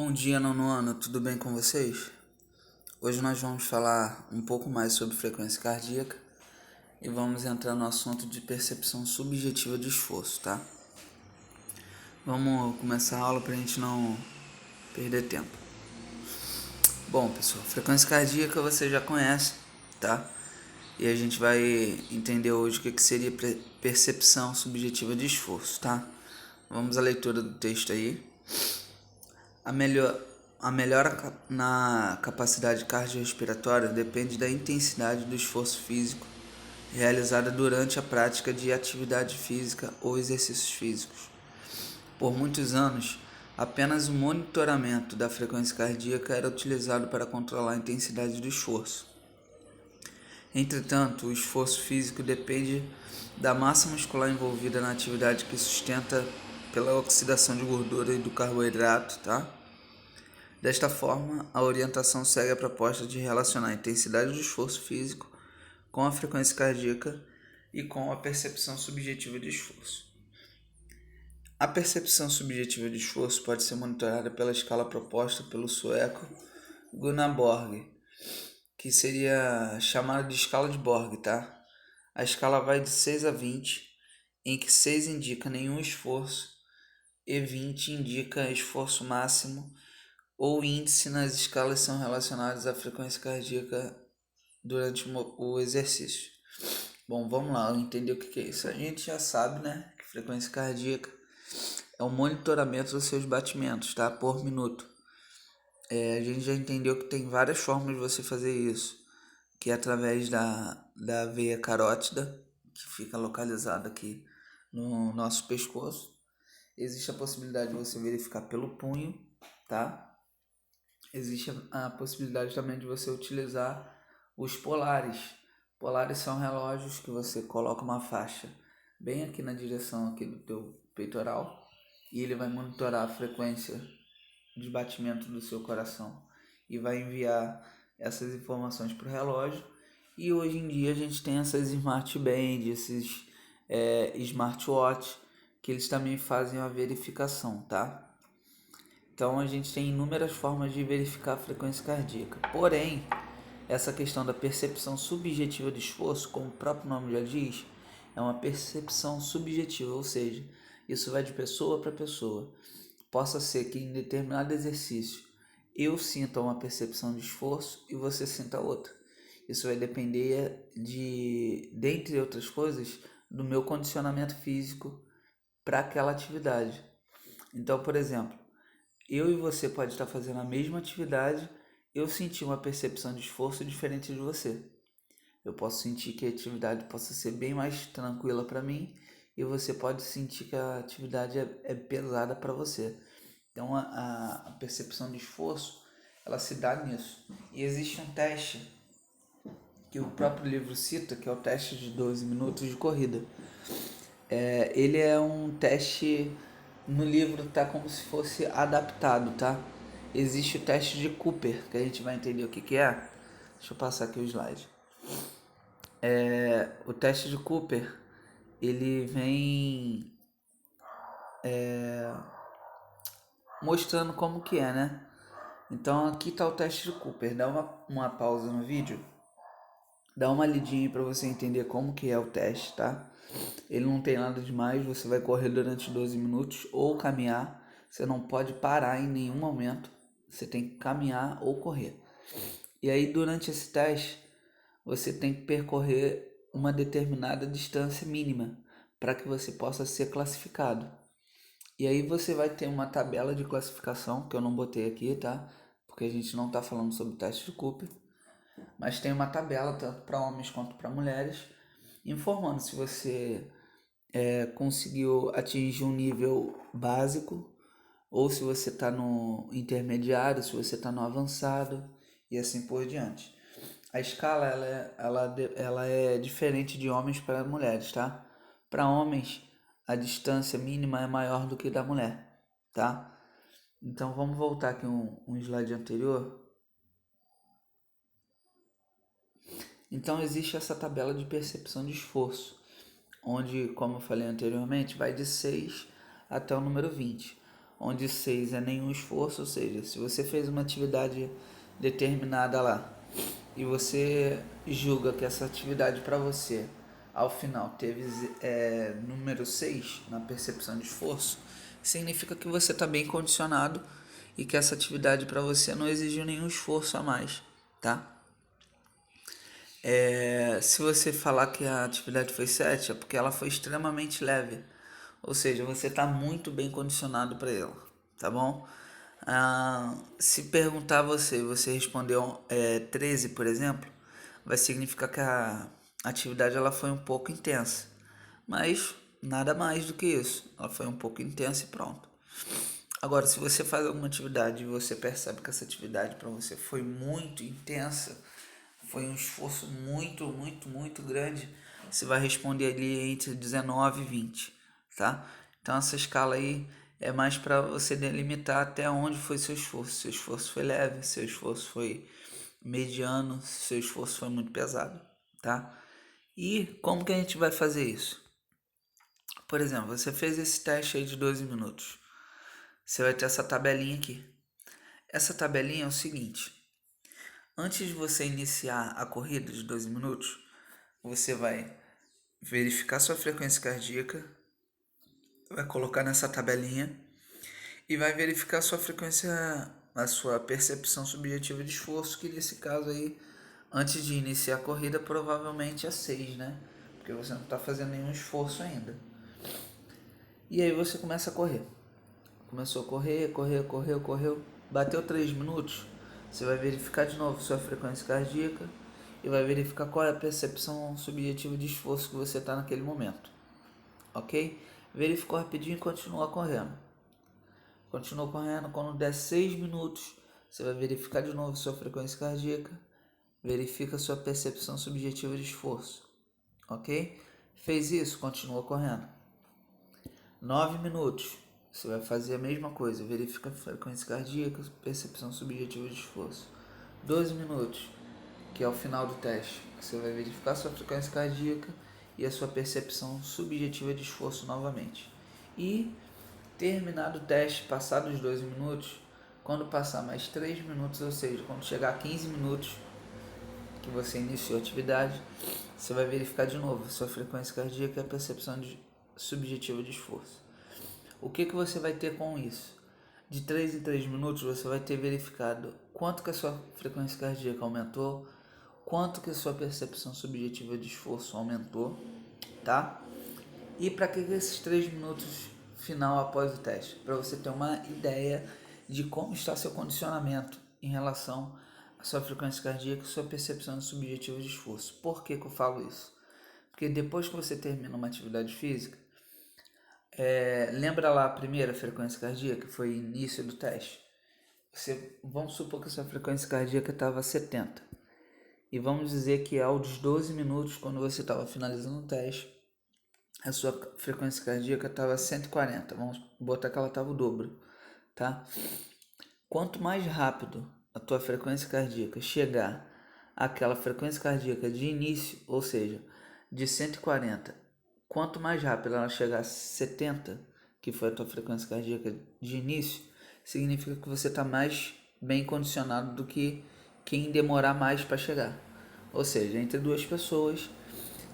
Bom dia, nono ano, tudo bem com vocês? Hoje nós vamos falar um pouco mais sobre frequência cardíaca e vamos entrar no assunto de percepção subjetiva de esforço, tá? Vamos começar a aula para a gente não perder tempo. Bom, pessoal, frequência cardíaca você já conhece, tá? E a gente vai entender hoje o que seria percepção subjetiva de esforço, tá? Vamos à leitura do texto aí. A melhora na capacidade cardiorrespiratória depende da intensidade do esforço físico realizada durante a prática de atividade física ou exercícios físicos. Por muitos anos, apenas o monitoramento da frequência cardíaca era utilizado para controlar a intensidade do esforço. Entretanto, o esforço físico depende da massa muscular envolvida na atividade que sustenta pela oxidação de gordura e do carboidrato, tá? Desta forma, a orientação segue a proposta de relacionar a intensidade do esforço físico com a frequência cardíaca e com a percepção subjetiva de esforço. A percepção subjetiva de esforço pode ser monitorada pela escala proposta pelo sueco Gunnar Borg, que seria chamada de escala de Borg, tá? A escala vai de 6 a 20, em que 6 indica nenhum esforço e 20 indica esforço máximo, ou índice nas escalas são relacionados à frequência cardíaca durante o exercício. Bom, vamos lá, entender o que é isso. A gente já sabe, né, que frequência cardíaca é o monitoramento dos seus batimentos, tá, por minuto. A gente já entendeu que tem várias formas de você fazer isso, que é através da veia carótida, que fica localizada aqui no nosso pescoço. Existe a possibilidade de você verificar pelo punho, tá? Existe a possibilidade também de você utilizar os polares. Polares são relógios que você coloca uma faixa bem aqui na direção aqui do teu peitoral e ele vai monitorar a frequência de batimento do seu coração e vai enviar essas informações para o relógio. E hoje em dia a gente tem essas smart band, esses smartwatch, que eles também fazem a verificação, tá? Então a gente tem inúmeras formas de verificar a frequência cardíaca. Porém, essa questão da percepção subjetiva de esforço, como o próprio nome já diz, é uma percepção subjetiva, ou seja, isso vai de pessoa para pessoa. Possa ser que em determinado exercício eu sinta uma percepção de esforço e você sinta outra. Isso vai depender dentre outras coisas, do meu condicionamento físico para aquela atividade. Então, por exemplo, eu e você pode estar fazendo a mesma atividade, eu sentir uma percepção de esforço diferente de você. Eu posso sentir que a atividade possa ser bem mais tranquila para mim e você pode sentir que a atividade é pesada para você. Então a percepção de esforço, ela se dá nisso. E existe um teste que o próprio livro cita, que é o teste de 12 minutos de corrida. Ele é um teste, no livro tá como se fosse adaptado, tá? Existe o teste de Cooper, que a gente vai entender o que é. Deixa eu passar aqui o slide. O teste de Cooper, ele vem mostrando como que é, né? Então aqui tá o teste de Cooper. Dá uma pausa no vídeo, dá uma lidinha para você entender como que é o teste, tá? Ele não tem nada demais, você vai correr durante 12 minutos ou caminhar. Você não pode parar em nenhum momento. Você tem que caminhar ou correr. E aí durante esse teste, você tem que percorrer uma determinada distância mínima para que você possa ser classificado. E aí você vai ter uma tabela de classificação, que eu não botei aqui, tá? Porque a gente não está falando sobre o teste de Cooper. Mas tem uma tabela, tanto para homens quanto para mulheres, informando se você conseguiu atingir um nível básico, ou se você está no intermediário, se você está no avançado e assim por diante. A escala ela é diferente de homens para mulheres, tá? Para homens, a distância mínima é maior do que da mulher, tá? Então vamos voltar aqui um slide anterior. Então existe essa tabela de percepção de esforço, onde, como eu falei anteriormente, vai de 6 até o número 20. onde 6 é nenhum esforço, ou seja, se você fez uma atividade determinada lá e você julga que essa atividade para você, ao final, teve número 6 na percepção de esforço, significa que você está bem condicionado e que essa atividade para você não exigiu nenhum esforço a mais, tá? Se você falar que a atividade foi 7, é porque ela foi extremamente leve. Ou seja, você está muito bem condicionado para ela, tá bom? Se perguntar você respondeu 13, por exemplo, vai significar que a atividade ela foi um pouco intensa. Mas nada mais do que isso. Ela foi um pouco intensa e pronto. Agora, se você faz alguma atividade e você percebe que essa atividade para você foi muito intensa, foi um esforço muito grande, você vai responder ali entre 19 e 20, tá? Então essa escala aí é mais para você delimitar até onde foi seu esforço. Seu esforço foi leve, seu esforço foi mediano, seu esforço foi muito pesado, tá? E como que a gente vai fazer isso? Por exemplo, você fez esse teste aí de 12 minutos. Você vai ter essa tabelinha aqui. Essa tabelinha é o seguinte: antes de você iniciar a corrida de 12 minutos, você vai verificar sua frequência cardíaca, vai colocar nessa tabelinha e vai verificar sua frequência, a sua percepção subjetiva de esforço, que nesse caso aí, antes de iniciar a corrida, provavelmente é 6, né? Porque você não está fazendo nenhum esforço ainda. E aí você começa a correr. Começou a correu. Bateu 3 minutos, você vai verificar de novo sua frequência cardíaca e vai verificar qual é a percepção subjetiva de esforço que você está naquele momento. Ok? Verificou rapidinho e continua correndo. Continua correndo, quando der 6 minutos, você vai verificar de novo sua frequência cardíaca, verifica sua percepção subjetiva de esforço. Ok? Fez isso, continua correndo. 9 minutos, você vai fazer a mesma coisa, verifica a frequência cardíaca, percepção subjetiva de esforço. 12 minutos, que é o final do teste, você vai verificar a sua frequência cardíaca e a sua percepção subjetiva de esforço novamente. E, terminado o teste, passados os 12 minutos, quando passar mais 3 minutos, ou seja, quando chegar a 15 minutos que você iniciou a atividade, você vai verificar de novo a sua frequência cardíaca e a percepção subjetiva de esforço. O que você vai ter com isso? De 3 em 3 minutos você vai ter verificado quanto que a sua frequência cardíaca aumentou, quanto que a sua percepção subjetiva de esforço aumentou, tá? E para que esses 3 minutos final após o teste? Para você ter uma ideia de como está seu condicionamento em relação à sua frequência cardíaca e sua percepção subjetiva de esforço. Por que eu falo isso? Porque depois que você termina uma atividade física, lembra lá a primeira frequência cardíaca, que foi o início do teste? Vamos supor que a sua frequência cardíaca estava 70. E vamos dizer que aos 12 minutos, quando você estava finalizando o teste, a sua frequência cardíaca estava 140. Vamos botar que ela estava o dobro, tá? Quanto mais rápido a tua frequência cardíaca chegar àquela frequência cardíaca de início, ou seja, de 140, quanto mais rápido ela chegar a 70, que foi a tua frequência cardíaca de início, significa que você está mais bem condicionado do que quem demorar mais para chegar. Ou seja, entre duas pessoas,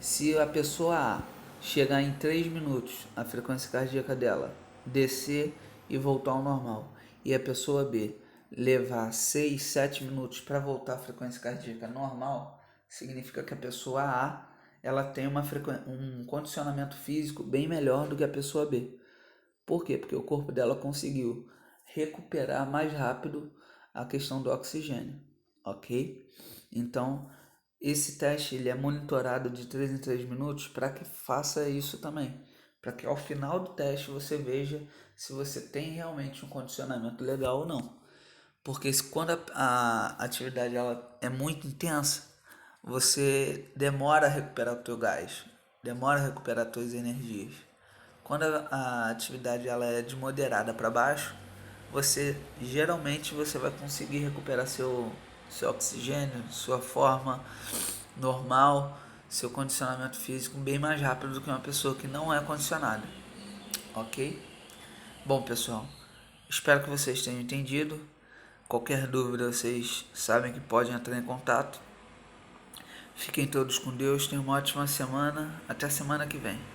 se a pessoa A chegar em 3 minutos, a frequência cardíaca dela descer e voltar ao normal, e a pessoa B levar 6, 7 minutos para voltar à frequência cardíaca normal, significa que a pessoa A ela tem um condicionamento físico bem melhor do que a pessoa B. Por quê? Porque o corpo dela conseguiu recuperar mais rápido a questão do oxigênio, ok? Então, esse teste ele é monitorado de 3 em 3 minutos para que faça isso também. Para que ao final do teste você veja se você tem realmente um condicionamento legal ou não. Porque quando a atividade ela é muito intensa, você demora a recuperar o teu gás, demora a recuperar as tuas energias. Quando a atividade ela é de moderada para baixo, geralmente você vai conseguir recuperar seu oxigênio, sua forma normal, seu condicionamento físico bem mais rápido do que uma pessoa que não é condicionada, ok? Bom pessoal, Espero que vocês tenham entendido. Qualquer dúvida, vocês sabem que podem entrar em contato. Fiquem todos com Deus, tenham uma ótima semana. Até a semana que vem.